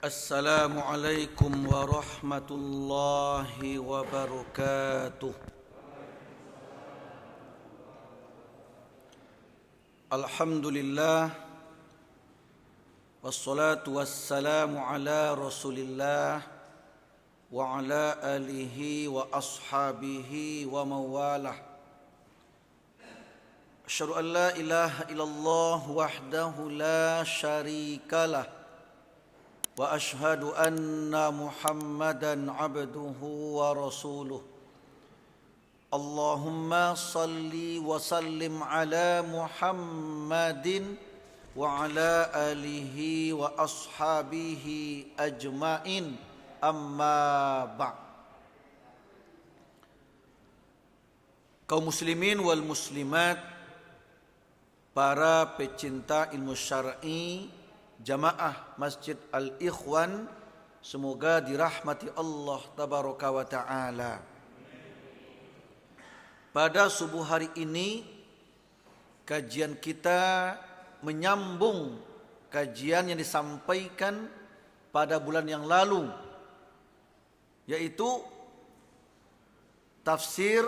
Assalamualaikum warahmatullahi wabarakatuh. Alhamdulillah wassalatu wassalamu ala Rasulillah wa ala alihi wa ashabihi wa mawalah. Asyhadu an la ilaha illallah wahdahu la syarikalah wa ashhadu anna Muhammadan abduhu wa rasuluh. Allahumma salli wa sallim ala Muhammadin wa ala alihi wa ashabihi ajmain, amma ba'd. Kaum muslimin wal muslimat, para pecinta ilmu syar'i, jamaah Masjid Al-Ikhwan, semoga dirahmati Allah tabaraka wa ta'ala. Pada subuh hari ini kajian kita menyambung kajian yang disampaikan pada bulan yang lalu, yaitu tafsir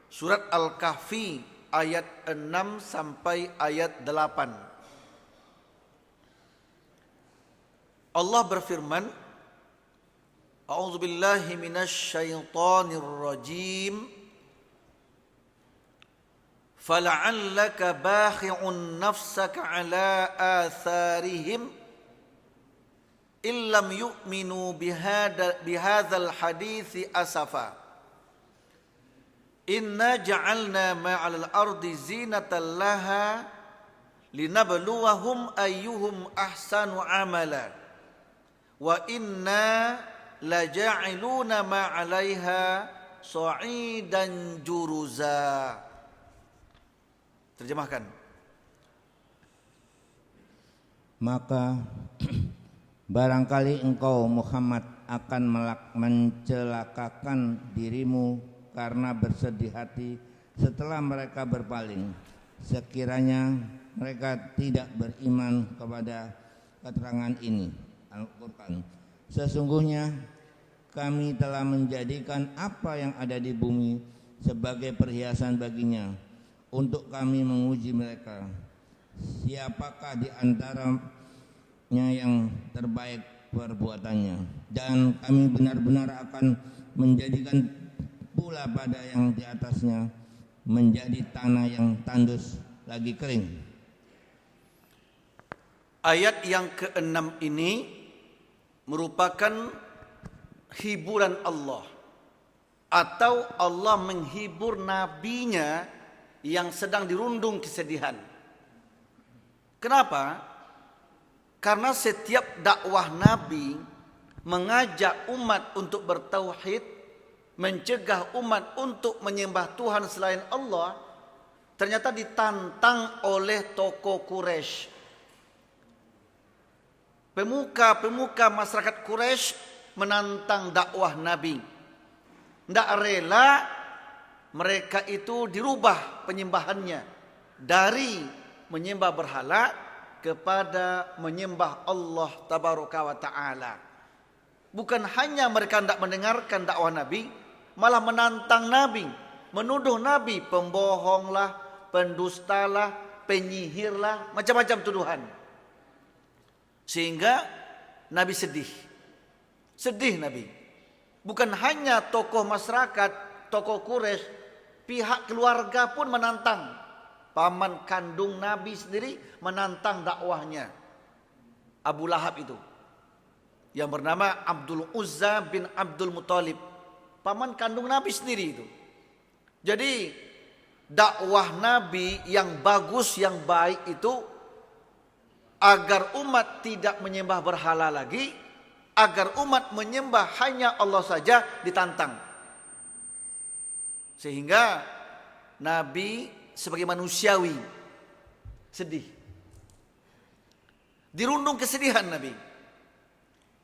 surat Al-Kahfi ayat 6 sampai ayat 8. Allah berfirman, A'udzu billahi minasy syaithanir rajim. Fala'allaka bakhi'un nafsaka 'ala atharihim illam yu'minu bihadzal hadithi asafa. Inna ja'alna ma'al ardi zinatan laha linabluwahum ayyuhum ahsanu amala. Wa inna laja'iluna ma 'alaiha sa'idan juruza. Terjemahkan. Maka barangkali engkau Muhammad akan mencelakakan dirimu karena bersedih hati setelah mereka berpaling, sekiranya mereka tidak beriman kepada keterangan ini, Al-Quran. Sesungguhnya kami telah menjadikan apa yang ada di bumi sebagai perhiasan baginya untuk kami menguji mereka, siapakah di antaranya yang terbaik perbuatannya, dan kami benar-benar akan menjadikan pula pada yang di atasnya menjadi tanah yang tandus lagi kering. Ayat yang ke-6 ini merupakan hiburan Allah, atau Allah menghibur nabinya yang sedang dirundung kesedihan. Kenapa? Karena setiap dakwah nabi mengajak umat untuk bertauhid, mencegah umat untuk menyembah Tuhan selain Allah, ternyata ditantang oleh tokoh Quraisy. Pemuka-pemuka masyarakat Quraisy menantang dakwah Nabi. Tidak rela mereka itu dirubah penyembahannya dari menyembah berhala kepada menyembah Allah tabaraka wa ta'ala. Bukan hanya mereka tidak mendengarkan dakwah Nabi, malah menantang Nabi, menuduh Nabi pembohonglah, pendustalah, penyihirlah, macam-macam tuduhan. Sehingga Nabi sedih Nabi. Bukan hanya tokoh masyarakat, tokoh Quraisy, pihak keluarga pun menantang. Paman kandung Nabi sendiri menantang dakwahnya, Abu Lahab itu, yang bernama Abdul Uzza bin Abdul Muthalib, paman kandung Nabi sendiri itu. Jadi dakwah Nabi yang bagus, yang baik itu, agar umat tidak menyembah berhala lagi, agar umat menyembah hanya Allah saja, ditantang. Sehingga Nabi sebagai manusiawi sedih, dirundung kesedihan Nabi.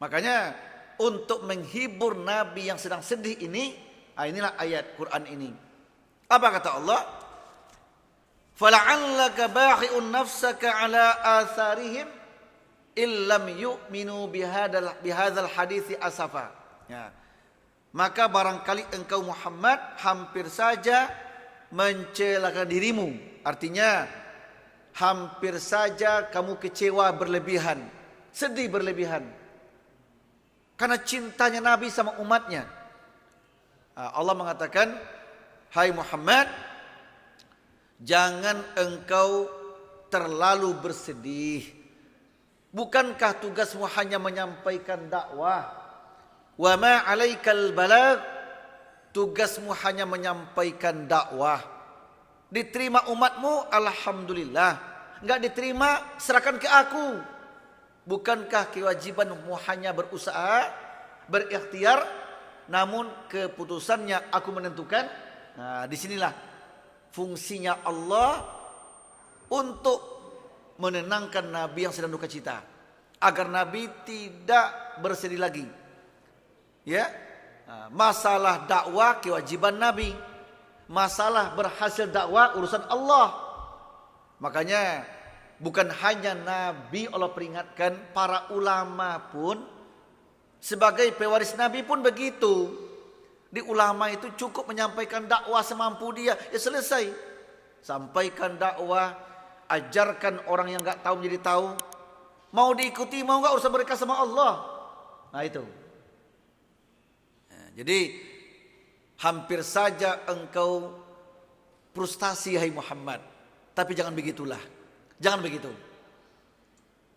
Makanya untuk menghibur Nabi yang sedang sedih ini, inilah ayat Quran ini. Apa kata Allah? Fala'allaka baqi'un nafsaka ala atharihim illam yu'minu bihadzal hadithi asafa. Ya. Maka barangkali engkau Muhammad hampir saja mencelakan dirimu. Artinya hampir saja kamu kecewa berlebihan, sedih berlebihan. Karena cintanya Nabi sama umatnya. Allah mengatakan, hai Muhammad, jangan engkau terlalu bersedih. Bukankah tugasmu hanya menyampaikan dakwah? Wa ma 'alaikal balagh, tugasmu hanya menyampaikan dakwah. Diterima umatmu, alhamdulillah. Enggak diterima, serahkan ke aku. Bukankah kewajibanmu hanya berusaha, berikhtiar, namun keputusannya aku menentukan? Nah, disinilah fungsinya Allah untuk menenangkan Nabi yang sedang duka cita, agar Nabi tidak bersedih lagi. Ya, masalah dakwah kewajiban Nabi, masalah berhasil dakwah urusan Allah. Makanya bukan hanya Nabi Allah peringatkan, para ulama pun sebagai pewaris Nabi pun begitu. Di ulama itu cukup menyampaikan dakwah semampu dia, ya selesai. Sampaikan dakwah, ajarkan orang yang enggak tahu menjadi tahu. Mau diikuti mau enggak urusan mereka sama Allah. Nah itu. Jadi hampir saja engkau frustasi hai Muhammad. Tapi jangan begitulah. Jangan begitu.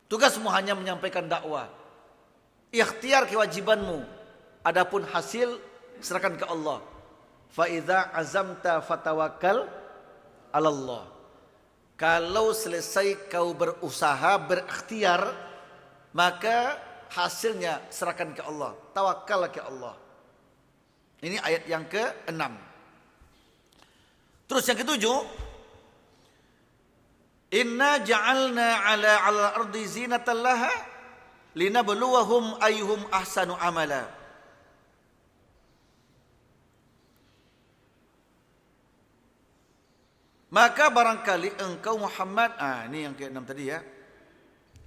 Tugasmu hanya menyampaikan dakwah. Ikhtiar kewajibanmu. Adapun hasil serahkan ke Allah. Fa idza azamta fatawakkal 'ala Allah. Kalau selesai kau berusaha, berikhtiar, maka hasilnya serahkan ke Allah. Tawakal ke Allah. Ini ayat yang ke-6. Terus yang ke-7. Inna ja'alna 'ala ardi zinatan laha linabluwahum ayyuhum ahsanu amala. Maka barangkali engkau Muhammad, ini yang ke-6 tadi ya.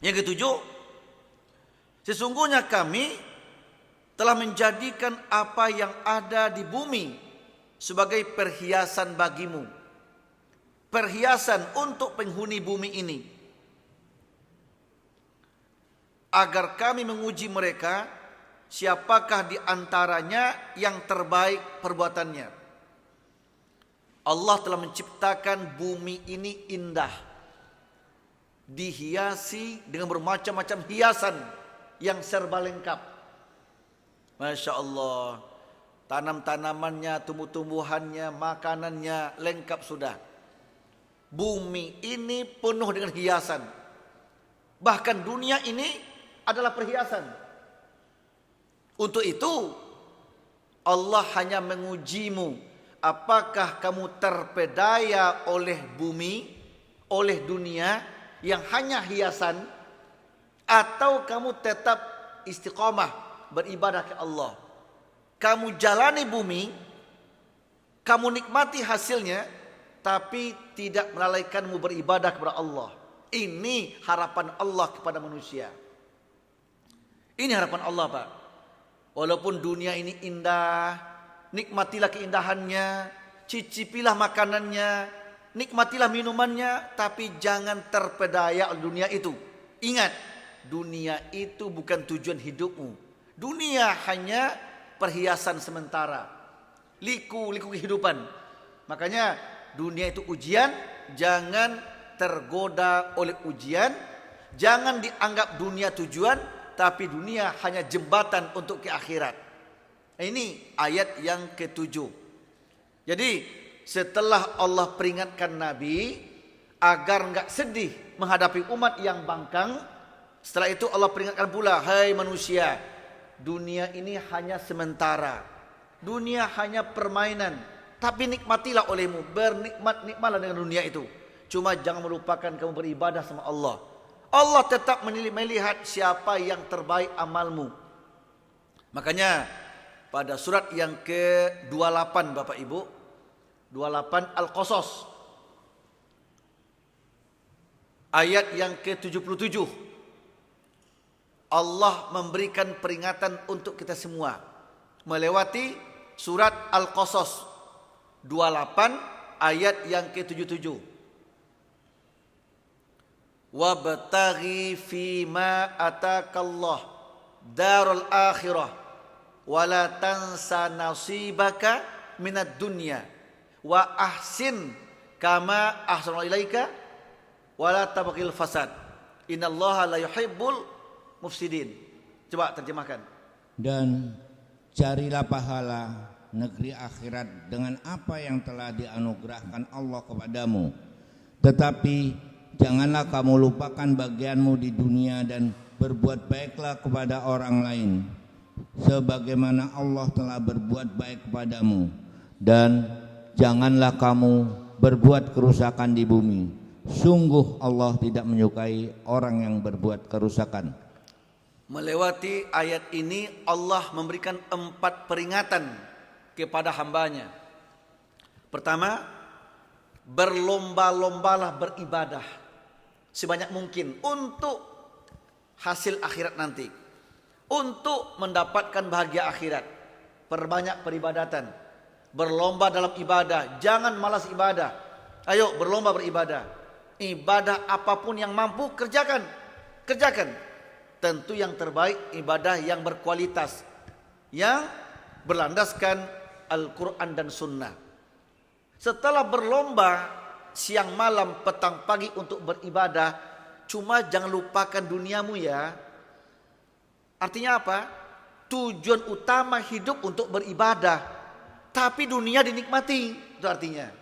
Yang ke-7, sesungguhnya kami telah menjadikan apa yang ada di bumi sebagai perhiasan bagimu. Perhiasan untuk penghuni bumi ini. Agar kami menguji mereka, siapakah di antaranya yang terbaik perbuatannya. Allah telah menciptakan bumi ini indah, dihiasi dengan bermacam-macam hiasan yang serba lengkap. Masya Allah, tanam-tanamannya, tumbuh-tumbuhannya, makanannya lengkap sudah. Bumi ini penuh dengan hiasan. Bahkan dunia ini adalah perhiasan. Untuk itu Allah hanya mengujimu. Apakah kamu terpedaya oleh bumi, oleh dunia yang hanya hiasan, atau kamu tetap istiqomah beribadah ke Allah? Kamu jalani bumi, kamu nikmati hasilnya, tapi tidak melalaikanmu beribadah kepada Allah. Ini harapan Allah kepada manusia. Ini harapan Allah, Pak. Walaupun dunia ini indah, nikmatilah keindahannya, cicipilah makanannya, nikmatilah minumannya, tapi jangan terpedaya oleh dunia itu. Ingat, dunia itu bukan tujuan hidupmu. Dunia hanya perhiasan sementara, liku-liku kehidupan. Makanya dunia itu ujian, jangan tergoda oleh ujian. Jangan dianggap dunia tujuan, tapi dunia hanya jembatan untuk ke akhirat. Ini ayat yang ke-7. Jadi setelah Allah peringatkan Nabi agar enggak sedih menghadapi umat yang bangkang, setelah itu Allah peringatkan pula, hai manusia, dunia ini hanya sementara. Dunia hanya permainan, tapi nikmatilah olehmu, bernikmat-nikmatlah dengan dunia itu. Cuma jangan melupakan kamu beribadah sama Allah. Allah tetap melihat siapa yang terbaik amalmu. Makanya pada surat yang ke-28 Bapak Ibu, 28 Al-Qasas, ayat yang ke-77, Allah memberikan peringatan untuk kita semua melewati surat Al-Qasas 28 ayat yang ke-77. Wabtaghi fima atakallah darul akhirah wala tansa nasibaka minad dunya wa ahsin kama ahsana ilaika wala tabghil fasad innallaha la yuhibbul mufsidin. Coba terjemahkan. Dan carilah pahala negeri akhirat dengan apa yang telah dianugerahkan Allah kepadamu. Tetapi janganlah kamu lupakan bagianmu di dunia dan berbuat baiklah kepada orang lain sebagaimana Allah telah berbuat baik kepadamu. Dan janganlah kamu berbuat kerusakan di bumi. Sungguh Allah tidak menyukai orang yang berbuat kerusakan. Melewati ayat ini Allah memberikan 4 peringatan kepada hambanya. Pertama, berlomba-lombalah beribadah sebanyak mungkin untuk hasil akhirat nanti, untuk mendapatkan bahagia akhirat. Perbanyak peribadatan, berlomba dalam ibadah, jangan malas ibadah. Ayo berlomba beribadah. Ibadah apapun yang mampu kerjakan. Tentu yang terbaik ibadah yang berkualitas, yang berlandaskan Al-Quran dan Sunnah. Setelah berlomba siang malam petang pagi untuk beribadah, cuma jangan lupakan duniamu ya. Artinya apa? Tujuan utama hidup untuk beribadah, tapi dunia dinikmati. Itu artinya.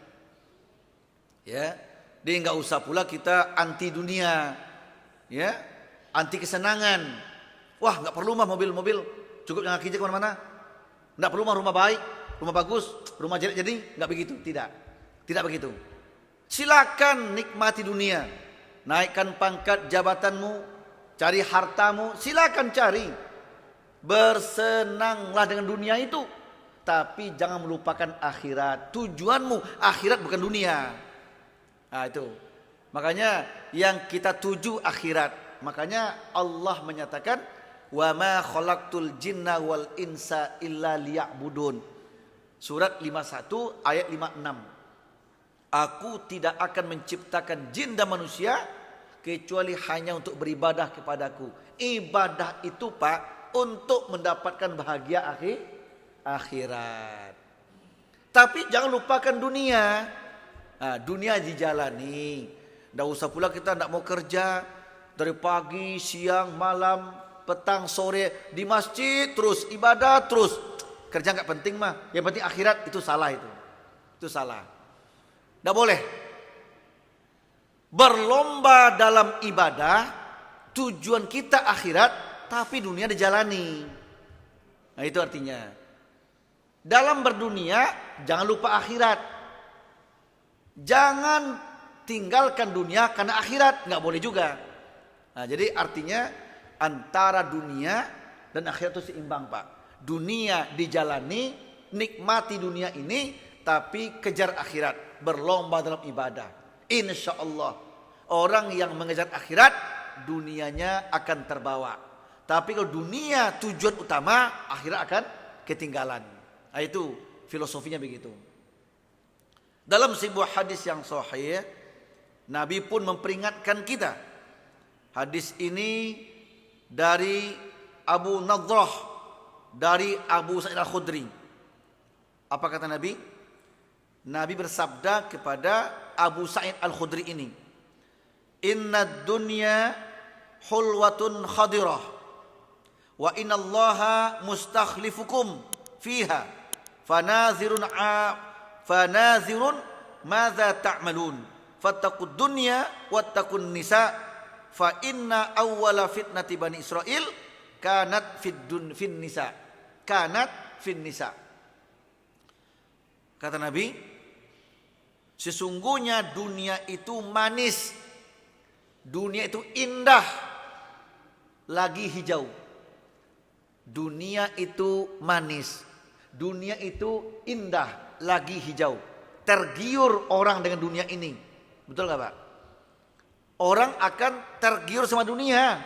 Ya, dia nggak usah pula kita anti dunia, ya, anti kesenangan. Wah, nggak perlu mah mobil-mobil, cukup yang kijek kemana-mana. Nggak perlu mah rumah baik, rumah bagus, rumah jelek jadi nggak begitu. Tidak begitu. Silakan nikmati dunia, naikkan pangkat jabatanmu, cari hartamu, silakan cari. Bersenanglah dengan dunia itu, tapi jangan melupakan akhirat. Tujuanmu akhirat bukan dunia. Nah itu. Makanya yang kita tuju akhirat. Makanya Allah menyatakan wa ma khalaqtul jinna wal insa illa liya'budun. Surat 51 ayat 56. Aku tidak akan menciptakan jin dan manusia kecuali hanya untuk beribadah kepadaku. Ibadah itu Pak untuk mendapatkan bahagia akhirat. Tapi jangan lupakan dunia. Nah, dunia dijalani. Tidak usah pula kita tidak mau kerja dari pagi, siang, malam, petang, sore di masjid terus ibadah terus. Kerja nggak penting mah. Yang penting akhirat, itu salah itu. Itu salah. Tidak boleh. Berlomba dalam ibadah, tujuan kita akhirat, tapi dunia dijalani. Nah itu artinya. Dalam berdunia, jangan lupa akhirat. Jangan tinggalkan dunia karena akhirat, nggak boleh juga. Nah, jadi artinya antara dunia dan akhirat itu seimbang Pak. Dunia dijalani, nikmati dunia ini, tapi kejar akhirat, berlomba dalam ibadah. Insya Allah orang yang mengejar akhirat, dunianya akan terbawa. Tapi kalau dunia tujuan utama, akhirat akan ketinggalan. Nah, itu filosofinya begitu. Dalam sebuah hadis yang sahih, Nabi pun memperingatkan kita. Hadis ini dari Abu Nadrah, dari Abu Sa'id Al-Khudri. Apa kata Nabi? Nabi bersabda kepada Abu Sa'id Al-Khudri ini, "Inna dunya hulwatun khadirah, wa innallaha mustakhlifukum fiha, fanazirun madza ta'malun, fattaqud dunya wattaqun nisa, fa inna awwala fitnati bani Israil kanat fin nisa." Kata Nabi, sesungguhnya dunia itu manis, dunia itu indah, lagi hijau. Dunia itu manis, dunia itu indah, lagi hijau. Tergiur orang dengan dunia ini. Betul gak Pak? Orang akan tergiur sama dunia.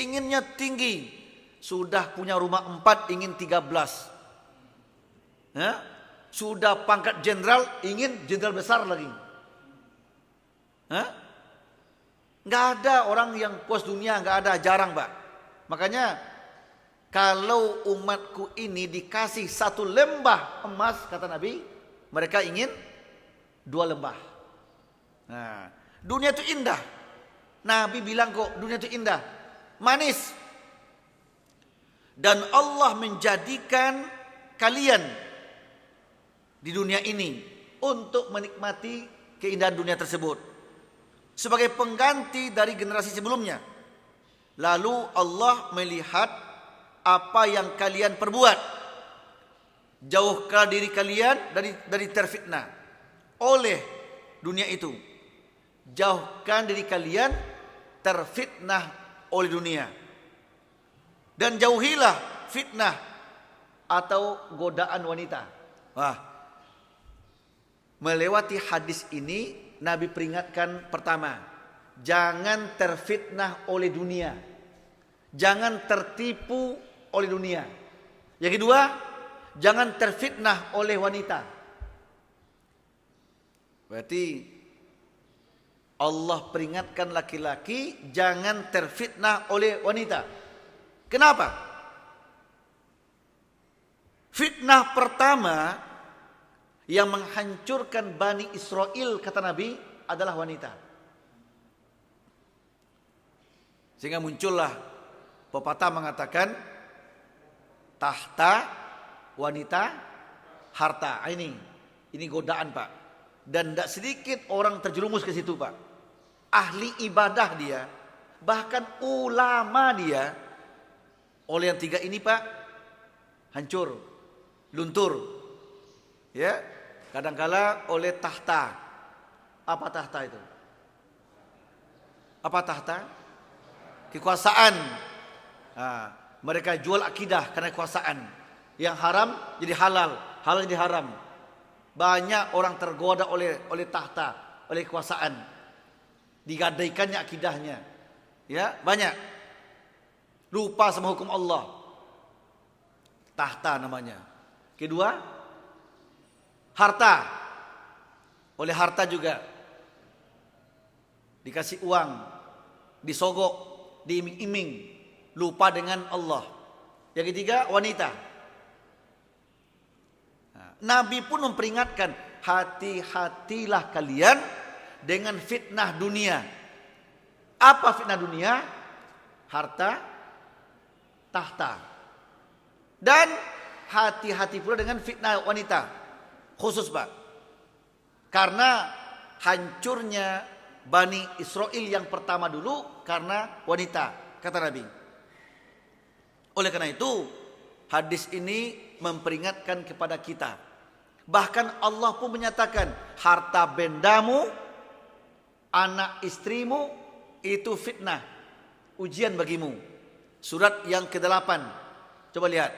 inginnya tinggi, sudah punya rumah 4 ingin 13. Sudah pangkat jenderal ingin jenderal besar lagi. Nggak ada orang yang puas dunia, nggak ada, jarang Pak. Makanya kalau umatku ini dikasih 1 lembah emas, kata Nabi, mereka ingin 2 lembah. Nah, dunia itu indah. Nabi bilang kok dunia itu indah, manis. Dan Allah menjadikan kalian di dunia ini untuk menikmati keindahan dunia tersebut sebagai pengganti dari generasi sebelumnya. Lalu Allah melihat apa yang kalian perbuat, jauhkan diri kalian dari terfitnah oleh dunia itu. Jauhkan diri kalian terfitnah oleh dunia, dan jauhilah fitnah atau godaan wanita. Wah, melewati hadis ini Nabi peringatkan, pertama, jangan terfitnah oleh dunia, jangan tertipu oleh dunia. Yang kedua, jangan terfitnah oleh wanita. Berarti Allah peringatkan laki-laki jangan terfitnah oleh wanita. Kenapa? Fitnah pertama yang menghancurkan Bani Israel, kata Nabi, adalah wanita. Sehingga muncullah pepatah mengatakan, tahta wanita harta. Ini godaan Pak. Dan tidak sedikit orang terjerumus ke situ Pak. Ahli ibadah dia, bahkan ulama dia, oleh yang 3 ini Pak, hancur, luntur. Ya, kadangkala oleh tahta. Apa tahta itu? Apa tahta? Kekuasaan. Mereka jual akidah karena kekuasaan. Yang haram jadi halal, halal jadi haram. Banyak orang tergoda oleh tahta, oleh kekuasaan. Digadaikannya akidahnya. Ya, banyak. Lupa sama hukum Allah. Tahta namanya. Kedua, harta. Oleh harta juga dikasih uang, disogok, diiming-iming, lupa dengan Allah. Yang ketiga, wanita. Nabi pun memperingatkan, hati-hatilah kalian dengan fitnah dunia. Apa fitnah dunia? Harta, tahta. Dan hati-hati pula dengan fitnah wanita. Khusus Pak. Karena hancurnya Bani Israel yang pertama dulu karena wanita, kata Nabi. Oleh karena itu, hadis ini memperingatkan kepada kita. Bahkan Allah pun menyatakan, harta bendamu, anak istrimu, itu fitnah, ujian bagimu. Surat yang ke-8. Coba lihat.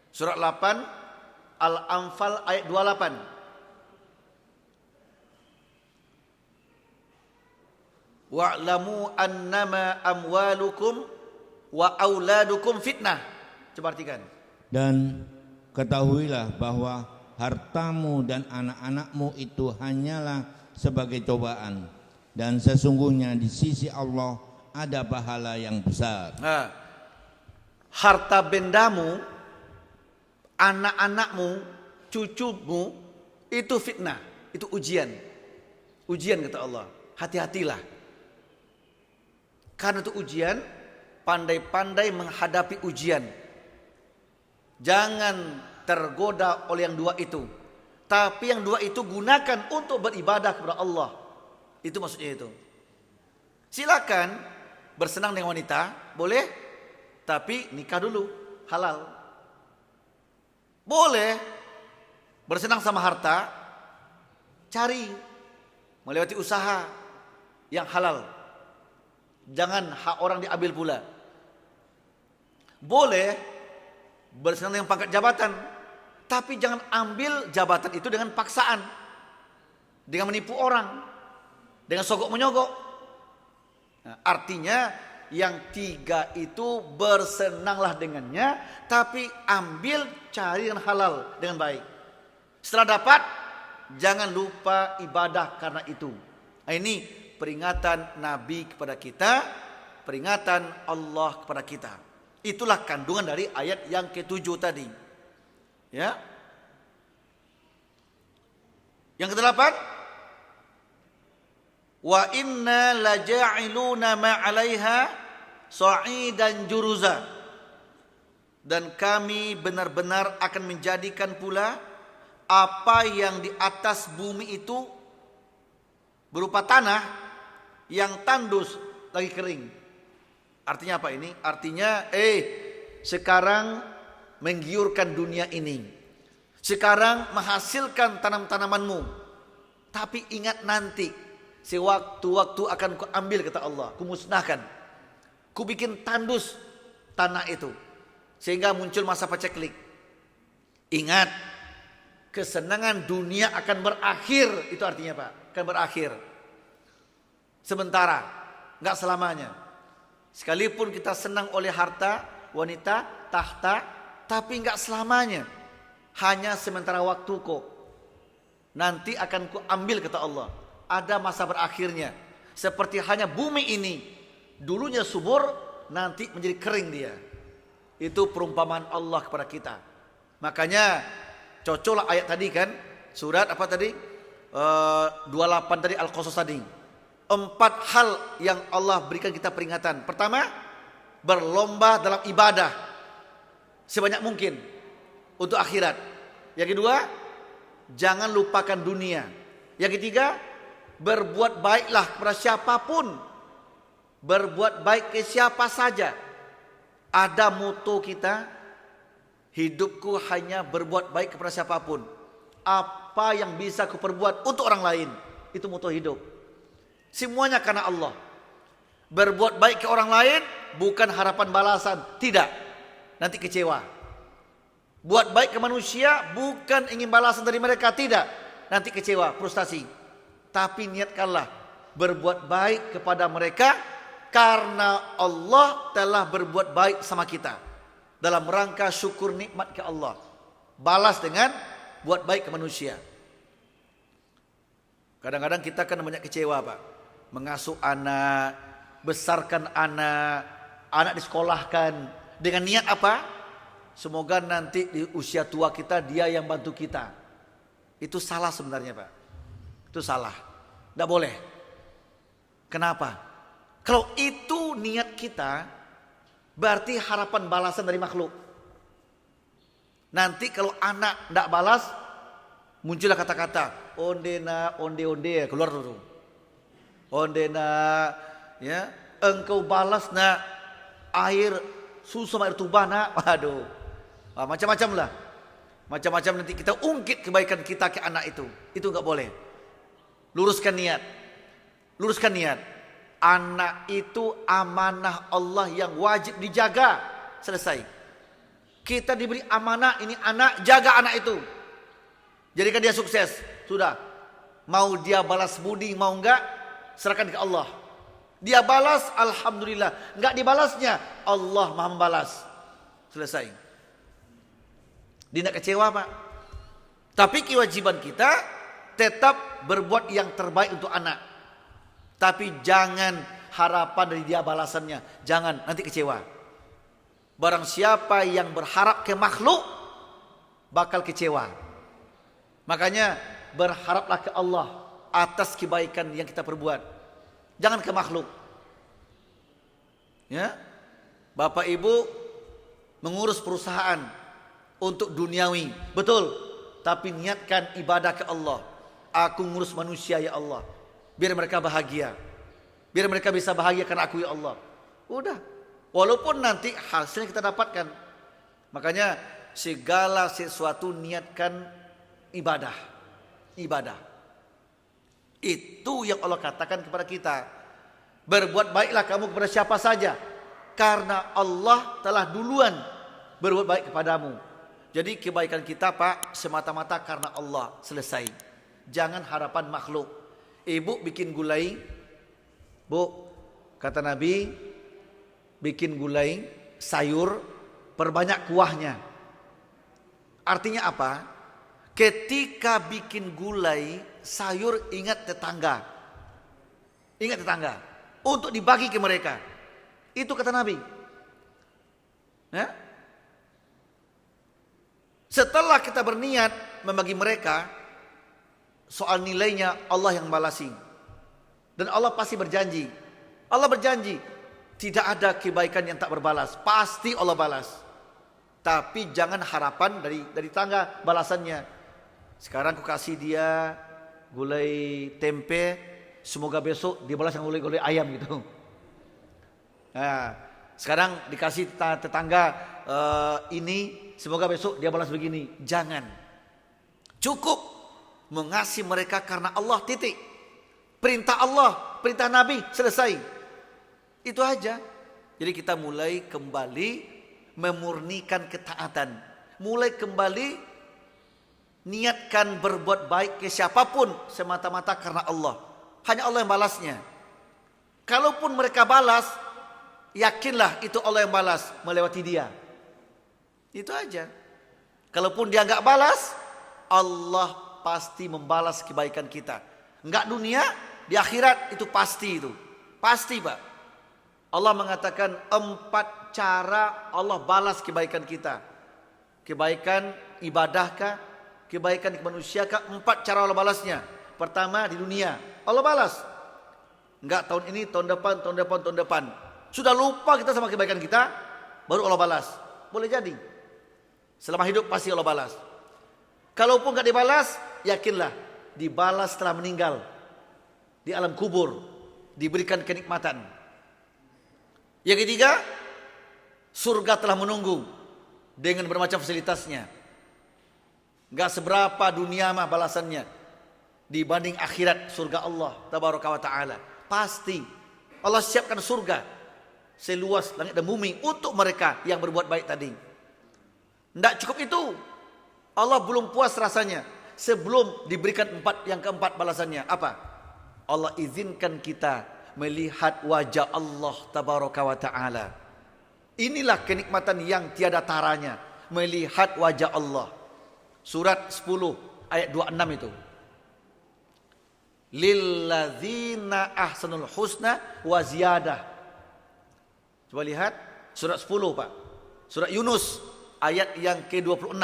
Surat 8 Al-Anfal ayat 28. Wa'lamu annama amwalukum wa auladukum fitnah. Coba artikan. Dan ketahuilah bahwa hartamu dan anak-anakmu itu hanyalah sebagai cobaan, dan sesungguhnya di sisi Allah ada pahala yang besar. Harta bendamu, anak-anakmu, cucumu, itu fitnah, itu ujian. Ujian kata Allah. Hati-hatilah. Karena itu ujian, pandai-pandai menghadapi ujian. Jangan tergoda oleh yang 2 itu. Tapi yang 2 itu gunakan untuk beribadah kepada Allah. Itu maksudnya itu. Silakan bersenang dengan wanita, boleh. Tapi nikah dulu, halal. Boleh bersenang sama harta, cari melewati usaha yang halal. Jangan hak orang diambil pula. Boleh bersenang dengan pangkat jabatan, tapi jangan ambil jabatan itu dengan paksaan, dengan menipu orang, dengan sogok menyogok. Artinya yang 3 itu bersenanglah dengannya, tapi ambil cari yang halal dengan baik. Setelah dapat, jangan lupa ibadah karena itu. Nah, ini peringatan Nabi kepada kita, peringatan Allah kepada kita. Itulah kandungan dari ayat yang ke-7 tadi. Ya. Yang ke-8, wa inna laja'iluna ma 'alaiha sa'idan juruza. Dan kami benar-benar akan menjadikan pula apa yang di atas bumi itu berupa tanah yang tandus lagi kering. Artinya apa ini? Artinya sekarang menggiurkan dunia ini. Sekarang menghasilkan tanam-tanamanmu. Tapi ingat nanti, sewaktu-waktu akan kuambil, kata Allah, kumusnahkan. Ku bikin tandus tanah itu sehingga muncul masa paceklik. Ingat, kesenangan dunia akan berakhir. Itu artinya Pak, akan berakhir. Sementara, enggak selamanya. Sekalipun kita senang oleh harta, wanita, tahta, tapi enggak selamanya. Hanya sementara waktu kok. Nanti akan kuambil, kata Allah. Ada masa berakhirnya. Seperti hanya bumi ini, dulunya subur, nanti menjadi kering dia. Itu perumpamaan Allah kepada kita. Makanya cocoklah ayat tadi kan, surat apa tadi? 28 tadi, Al-Qasas tadi. 4 hal yang Allah berikan kita peringatan. Pertama, berlomba dalam ibadah sebanyak mungkin untuk akhirat. Yang kedua, jangan lupakan dunia. Yang ketiga, berbuat baiklah kepada siapapun. Berbuat baik ke siapa saja. Ada moto kita, hidupku hanya berbuat baik kepada siapapun. Apa yang bisa kuperbuat untuk orang lain, itu moto hidup. Semuanya karena Allah. Berbuat baik ke orang lain bukan harapan balasan, tidak. Nanti kecewa. Buat baik ke manusia bukan ingin balasan dari mereka, tidak. Nanti kecewa, frustasi. Tapi niatkanlah berbuat baik kepada mereka karena Allah telah berbuat baik sama kita. Dalam rangka syukur nikmat ke Allah. Balas dengan buat baik ke manusia. Kadang-kadang kita kan banyak kecewa Pak. Mengasuh anak, besarkan anak disekolahkan. Dengan niat apa? Semoga nanti di usia tua kita dia yang bantu kita. Itu salah sebenarnya Pak. Itu salah. Tidak boleh. Kenapa? Kalau itu niat kita, berarti harapan balasan dari makhluk. Nanti kalau anak tidak balas, muncullah kata-kata ondena, onde, keluar dulu. Ondena, ya, engkau balas nak air susu sama air tuba nak. Waduh. Macam-macam lah. Macam-macam nanti kita ungkit kebaikan kita ke anak itu. Itu enggak boleh. Luruskan niat. Luruskan niat. Anak itu amanah Allah yang wajib dijaga. Selesai. Kita diberi amanah, ini anak, jaga anak itu. Jadikan dia sukses. Sudah. Mau dia balas budi, mau enggak, serahkan ke Allah. Dia balas, alhamdulillah. Enggak dibalasnya, Allah Maha membalas. Selesai. Dia tidak kecewa Pak. Tapi kewajiban kita tetap berbuat yang terbaik untuk anak. Tapi jangan harapan dari dia balasannya. Jangan, nanti kecewa. Barang siapa yang berharap ke makhluk, bakal kecewa. Makanya berharaplah ke Allah atas kebaikan yang kita perbuat. Jangan ke makhluk. Ya, Bapak Ibu mengurus perusahaan untuk duniawi, betul. Tapi niatkan ibadah ke Allah. Aku ngurus manusia ya Allah, biar mereka bahagia. Biar mereka bisa bahagia karena aku ya Allah. Udah. Walaupun nanti hasilnya kita dapatkan. Makanya segala sesuatu niatkan ibadah. Ibadah. Itu yang Allah katakan kepada kita. Berbuat baiklah kamu kepada siapa saja, karena Allah telah duluan berbuat baik kepadamu. Jadi kebaikan kita Pak semata-mata karena Allah. Selesai. Jangan harapan makhluk. Ibu bikin gulai, Bu, kata Nabi, bikin gulai, sayur, perbanyak kuahnya. Artinya apa? Ketika bikin gulai, sayur, ingat tetangga. Ingat tetangga. Untuk dibagi ke mereka. Itu kata Nabi. Ya? Setelah kita berniat membagi mereka, soal nilainya Allah yang balasi. Dan Allah pasti berjanji. Allah berjanji. Tidak ada kebaikan yang tak berbalas. Pasti Allah balas. Tapi jangan harapan dari tangga balasannya. Sekarang aku kasih dia gulai tempe, semoga besok dia balas dengan gulai ayam gitu. Nah, sekarang dikasih tetangga ini, semoga besok dia balas begini. Jangan. Cukup mengasihi mereka karena Allah, titik. Perintah Allah, perintah Nabi, selesai. Itu aja. Jadi kita mulai kembali memurnikan ketaatan. Mulai kembali niatkan berbuat baik ke siapapun semata-mata karena Allah. Hanya Allah yang balasnya. Kalaupun mereka balas, yakinlah itu Allah yang balas melewati dia. Itu aja. Kalaupun dia enggak balas, Allah pasti membalas kebaikan kita. Enggak dunia, di akhirat itu pasti itu. Pasti, Pak. Allah mengatakan 4 cara Allah balas kebaikan kita. Kebaikan ibadahkah? Kebaikan kemanusiakah? 4 cara Allah balasnya. Pertama di dunia, Allah balas. Enggak tahun ini, tahun depan. Sudah lupa kita sama kebaikan kita, baru Allah balas. Boleh jadi. Selama hidup pasti Allah balas. Kalaupun enggak dibalas, yakinlah dibalas setelah meninggal. Di alam kubur diberikan kenikmatan. Yang ketiga, surga telah menunggu dengan bermacam fasilitasnya. Enggak seberapa dunia mah balasannya dibanding akhirat surga Allah tabaraka wa taala. Pasti Allah siapkan surga seluas langit dan bumi untuk mereka yang berbuat baik tadi. Tidak cukup itu, Allah belum puas rasanya sebelum diberikan yang keempat balasannya. Apa? Allah izinkan kita melihat wajah Allah tabaraka wa ta'ala. Inilah kenikmatan yang tiada taranya, melihat wajah Allah. Surat 10 ayat 26 itu. Lilladzina ahsanul husna wa ziyadah. Coba lihat surat 10, Pak. Surat Yunus ayat yang ke-26.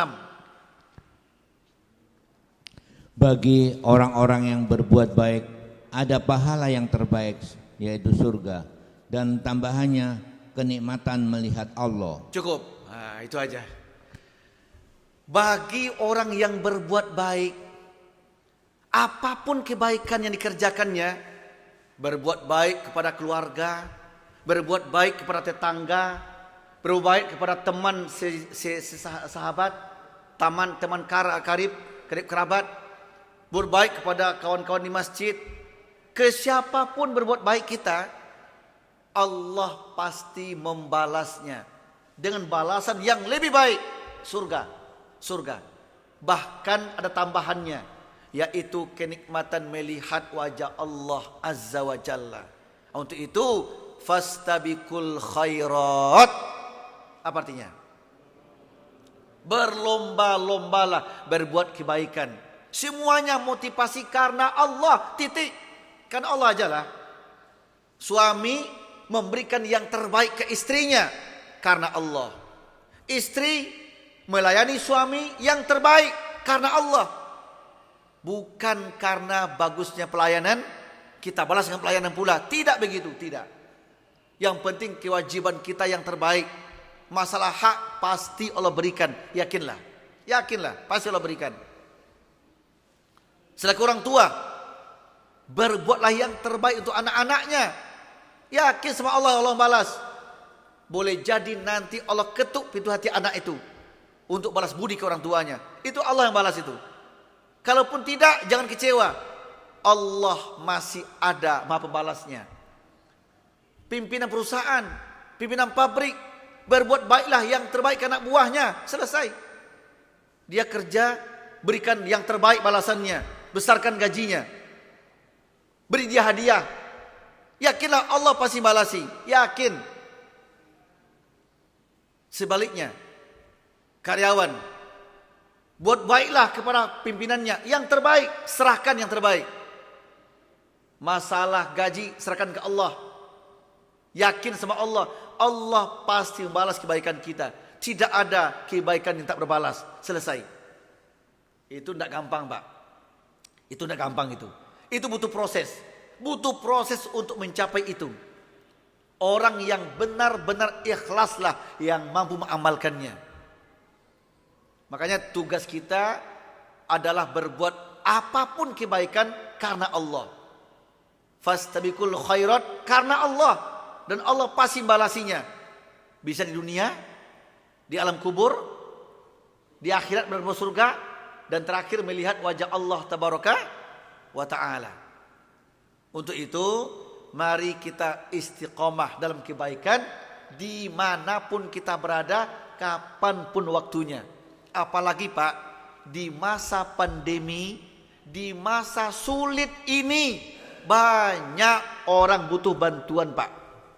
Bagi orang-orang yang berbuat baik ada pahala yang terbaik, yaitu surga, dan tambahannya kenikmatan melihat Allah. Cukup. Nah, itu aja. Bagi orang yang berbuat baik, apapun kebaikan yang dikerjakannya, berbuat baik kepada keluarga, berbuat baik kepada tetangga, berbuat baik kepada teman sahabat, teman karib kerabat, berbuat baik kepada kawan-kawan di masjid, ke siapapun berbuat baik kita, Allah pasti membalasnya dengan balasan yang lebih baik, surga. Bahkan ada tambahannya, yaitu kenikmatan melihat wajah Allah Azza wa Jalla. Untuk itu fastabiqul khairat. Apa artinya? Berlomba-lombalah berbuat kebaikan. Semuanya motivasi karena Allah, titik. Karena Allah ajalah. Suami memberikan yang terbaik ke istrinya karena Allah. Istri melayani suami yang terbaik karena Allah. Bukan karena bagusnya pelayanan, kita balas dengan pelayanan pula. Tidak begitu, tidak. Yang penting kewajiban kita yang terbaik. Masalah hak pasti Allah berikan, yakinlah. Yakinlah, pasti Allah berikan. Selaku orang tua, berbuatlah yang terbaik untuk anak-anaknya. Yakin sama Allah, Allah balas. Boleh jadi nanti Allah ketuk pintu hati anak itu untuk balas budi ke orang tuanya. Itu Allah yang balas itu. Kalaupun tidak, jangan kecewa. Allah masih ada Maha Pembalasnya. Pimpinan perusahaan, pimpinan pabrik, berbuat baiklah yang terbaik ke anak buahnya. Selesai. Dia kerja, berikan yang terbaik balasannya. Besarkan gajinya. Beri dia hadiah. Yakinlah Allah pasti balasi. Yakin. Sebaliknya, karyawan, buat baiklah kepada pimpinannya, yang terbaik, serahkan yang terbaik. Masalah gaji, serahkan ke Allah. Yakin sama Allah, Allah pasti membalas kebaikan kita. Tidak ada kebaikan yang tak berbalas. Selesai. Itu tidak gampang, Pak. Itu tidak gampang itu. Itu butuh proses. Butuh proses untuk mencapai itu. Orang yang benar-benar ikhlaslah yang mampu mengamalkannya. Makanya tugas kita adalah berbuat apapun kebaikan karena Allah. Fastabiqul khairat karena Allah. Dan Allah pasti balasinya. Bisa di dunia, di alam kubur, di akhirat benar-benar surga, dan terakhir melihat wajah Allah tabaraka wa ta'ala. Untuk itu, mari kita istiqomah dalam kebaikan dimanapun kita berada, kapanpun waktunya. Apalagi Pak, di masa pandemi, di masa sulit ini, banyak orang butuh bantuan Pak.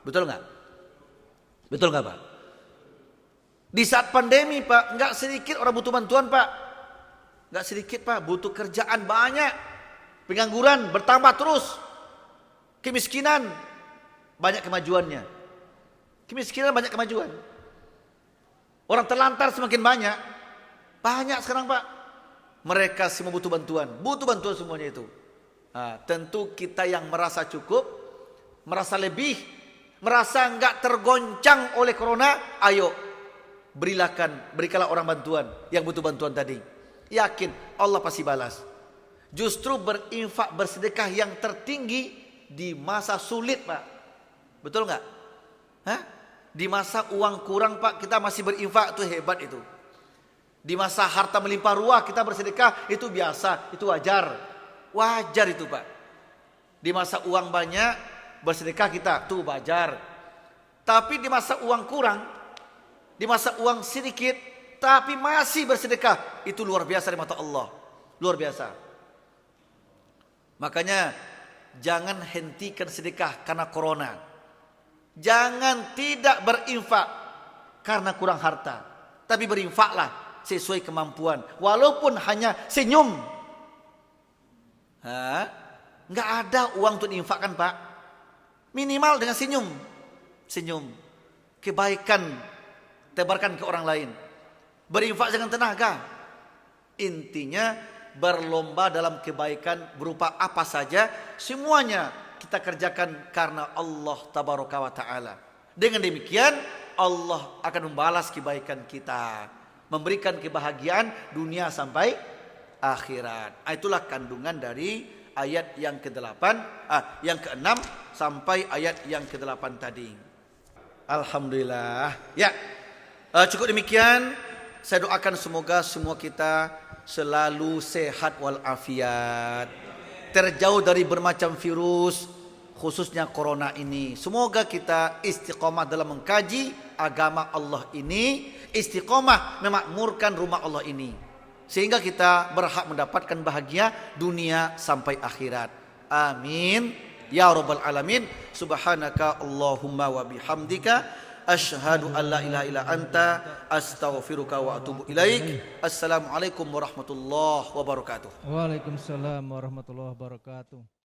Betul nggak? Betul nggak Pak? Di saat pandemi Pak, nggak sedikit orang butuh bantuan Pak. Nggak sedikit Pak, butuh kerjaan banyak. Pengangguran bertambah terus. Kemiskinan banyak kemajuannya. Kemiskinan banyak kemajuan. Orang terlantar semakin banyak. Banyak sekarang Pak. Mereka semua butuh bantuan. Butuh bantuan semuanya itu. Nah, tentu kita yang merasa cukup, merasa lebih, merasa enggak tergoncang oleh corona, ayo berikanlah orang bantuan yang butuh bantuan tadi. Yakin Allah pasti balas. Justru berinfak bersedekah yang tertinggi di masa sulit Pak. Betul nggak? Hah? Di masa uang kurang Pak, kita masih berinfak, itu hebat itu. Di masa harta melimpah ruah kita bersedekah, itu biasa, itu wajar. Wajar itu Pak. Di masa uang banyak bersedekah kita, itu wajar. Tapi di masa uang kurang, di masa uang sedikit tapi masih bersedekah, itu luar biasa di mata Allah. Luar biasa. Makanya jangan hentikan sedekah karena corona. Jangan tidak berinfak karena kurang harta. Tapi berinfaklah sesuai kemampuan. Walaupun hanya senyum. Nggak ada uang untuk diinfakkan Pak. Minimal dengan senyum. Senyum. Kebaikan tebarkan ke orang lain. Berinfak dengan tenaga. Intinya berlomba dalam kebaikan berupa apa saja, semuanya kita kerjakan karena Allah tabaraka wa ta'ala. Dengan demikian Allah akan membalas kebaikan kita, memberikan kebahagiaan dunia sampai akhirat. Itulah kandungan dari ayat yang ke-8, yang ke-6 sampai ayat yang ke-8 tadi. Alhamdulillah. Ya, cukup demikian. Saya doakan semoga semua kita selalu sehat walafiat, terjauh dari bermacam virus, khususnya corona ini. Semoga kita istiqomah dalam mengkaji agama Allah ini, istiqomah memakmurkan rumah Allah ini, sehingga kita berhak mendapatkan bahagia dunia sampai akhirat. Amin ya rabbal alamin. Subhanaka Allahumma wa bihamdika asyhadu an la ilaha illa anta astaghfiruka wa atubu ilaik. Assalamualaikum warahmatullahi wabarakatuh. Waalaikumsalam warahmatullahi wabarakatuh.